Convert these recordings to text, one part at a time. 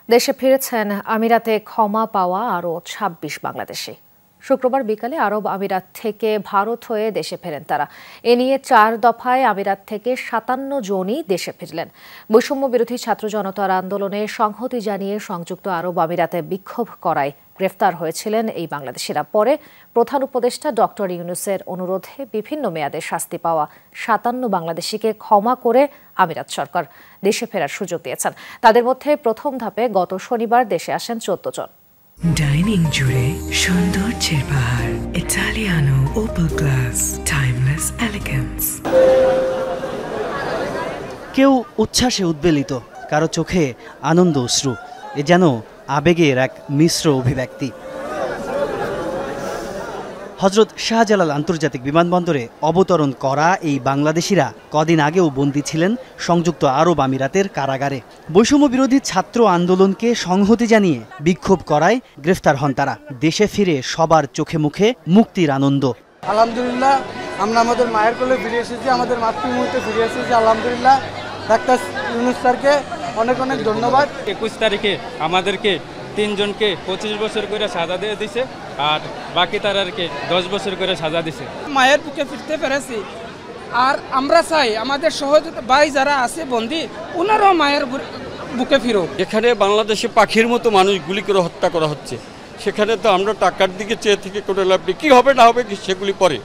দেশে ফিরেছেন আমিরাতে ক্ষমা পাওয়া আরও ২৬ বাংলাদেশি। শুক্রবার বিকালে আরব আমিরাত থেকে ভারত হয়ে দেশে ফেরেন তারা। এ নিয়ে ৪ দফায় আমিরাত থেকে ৫৭ জনই দেশে ফিরলেন। বৈষম্য বিরোধী ছাত্র জনতার আন্দোলনে সংহতি জানিয়ে সংযুক্ত আরব আমিরাতে বিক্ষোভ করায় গ্রেফতার হয়েছিলেন এই বাংলাদেশিরা। পরে প্রধান উপদেষ্টা ডক্টর ইউনূসের অনুরোধে বিভিন্ন মেয়াদে শাস্তি পাওয়া ৫৭ বাংলাদেশিকে ক্ষমা করে আমিরাত সরকার দেশে ফেরার সুযোগ দিয়েছেন। তাদের মধ্যে প্রথম ধাপে গত শনিবার দেশে আসেন ১৪ জন। ডাইনিং জুড়ে সৌন্দর্যের পাহাড়, Italiano Opel glass, timeless elegance. কেউ উচ্ছ্বাসে উদ্বেলিত, কারো চোখে আনন্দ অশ্রু। এ যেন আবেগের এক মিশ্র অভিব্যক্তি। হযরত শাহজালাল আন্তর্জাতিক বিমানবন্দরে অবতরণ করা এই বাংলাদেশিরা কদিন আগেও বন্দী ছিলেন সংযুক্ত আরব আমিরাতের কারাগারে। বৈষম্য বিরোধী ছাত্র আন্দোলনকে সংহতি জানিয়ে বিক্ষোভ করায় গ্রেফতার হন তারা। দেশে ফিরে সবার চোখে মুখে মুক্তির আনন্দ। আলহামদুলিল্লাহ, আমরা আমাদের মায়ের কোলে ফিরে এসেছি, আমাদের মাতৃভূমিতে ফিরে এসেছি। আলহামদুলিল্লাহ, ডাক্তার ইউনূস স্যারকে অনেক অনেক ধন্যবাদ। ২১ তারিখে আমাদেরকে ৩ জনকে ২৫ বছর করে সাজা দিয়ে দিছে, আর বাকি তারারকে ১০ বছর করে সাজা দিছে। মায়ের বুকে ফিরতে পেরেছি, আর আমরা চাই আমাদের সহযোগিতা ভাই যারা আছে বন্দী, ওনারাও মায়ের বুকে ফিরো। এখানে বাংলাদেশে পাখির মতো মানুষ গুলি করে হত্যা করা হচ্ছে, সেখানে তো আমরা টাকার দিকে চেয়ে থেকে কোনো লাভ নেই। কি হবে না হবে সেগুলি পরে।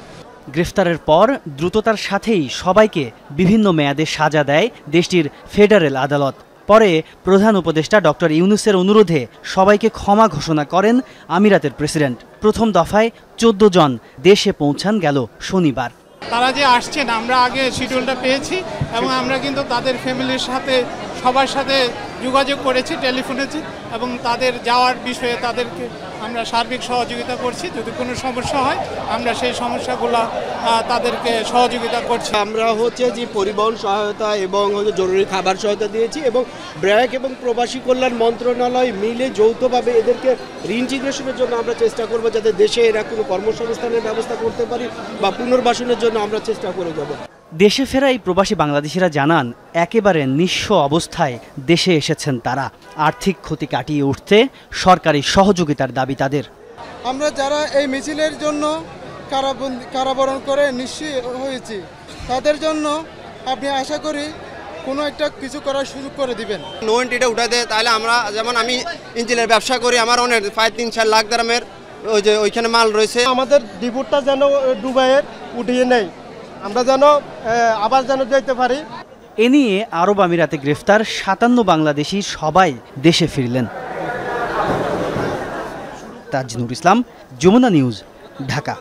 গ্রেফতারের পর দ্রুততার সাথেই সবাইকে বিভিন্ন মেয়াদে সাজা দেয় দেশটির ফেডারেল আদালত। পরে প্রধান উপদেষ্টা ডক্টর ইউনূসের অনুরোধে সবাইকে ক্ষমা ঘোষণা করেন আমিরাতের প্রেসিডেন্ট। প্রথম দফায় ১৪ জন দেশে পৌঁছান গেল শনিবার। তারা যে আসছেন, আমরা আগে শিডিউলটা পেয়েছি এবং আমরা কিন্তু তাদের ফ্যামিলির সাথে সবার সাথে যোগাযোগ করেছি, টেলিফোনেছি, এবং তাদের যাওয়ার বিষয়ে তাদেরকে আমরা সার্বিক সহযোগিতা করছি। যদি কোনো সমস্যা হয় আমরা সেই সমস্যাগুলো তাদেরকে সহযোগিতা করছি। আমরা যে পরিবহন সহায়তা এবং জরুরি খাবার সহায়তা দিয়েছি, এবং ব্র্যাক এবং প্রবাসী কল্যাণ মন্ত্রণালয় মিলে যৌথভাবে এদেরকে রিইন্টিগ্রেশনের জন্য আমরা চেষ্টা করব, যাতে দেশে এরা কোনো কর্মসংস্থানের ব্যবস্থা করতে পারি বা পুনর্বাসনের জন্য আমরা চেষ্টা করে যাব। দেশে ফেরা এই প্রবাসী বাংলাদেশিরা জানান, একেবারে নিঃস্ব অবস্থায় দেশে এসেছেন তারা। আর্থিক ক্ষতি কাটিয়ে উঠতে সরকারি সহযোগিতার দাবি তাদের। আমরা যারা এই মিছিলের জন্য কারাবরণ করে নিঃস্ব হয়েছি, তাদের জন্য আপনি আশা করি কোনো একটা কিছু করার সুযোগ করে দিবেন। নোয়েন্টিটা উঠা দেয়, তাহলে আমরা, যেমন আমি ইঞ্জিনের ব্যবসা করি, আমার অনেক ৩-৪ লাখ দামের ওইখানে মাল রয়েছে। আমাদের ডিপোর্টটা যেন দুবাইয়ের উঠিয়ে নেই, আমরা যেন আবার যেতে পারি। এ নিয়ে আরব আমিরাতে গ্রেফতার ৫৭ বাংলাদেশি সবাই দেশে ফিরলেন। তাজনুর ইসলাম, যমুনা নিউজ, ঢাকা।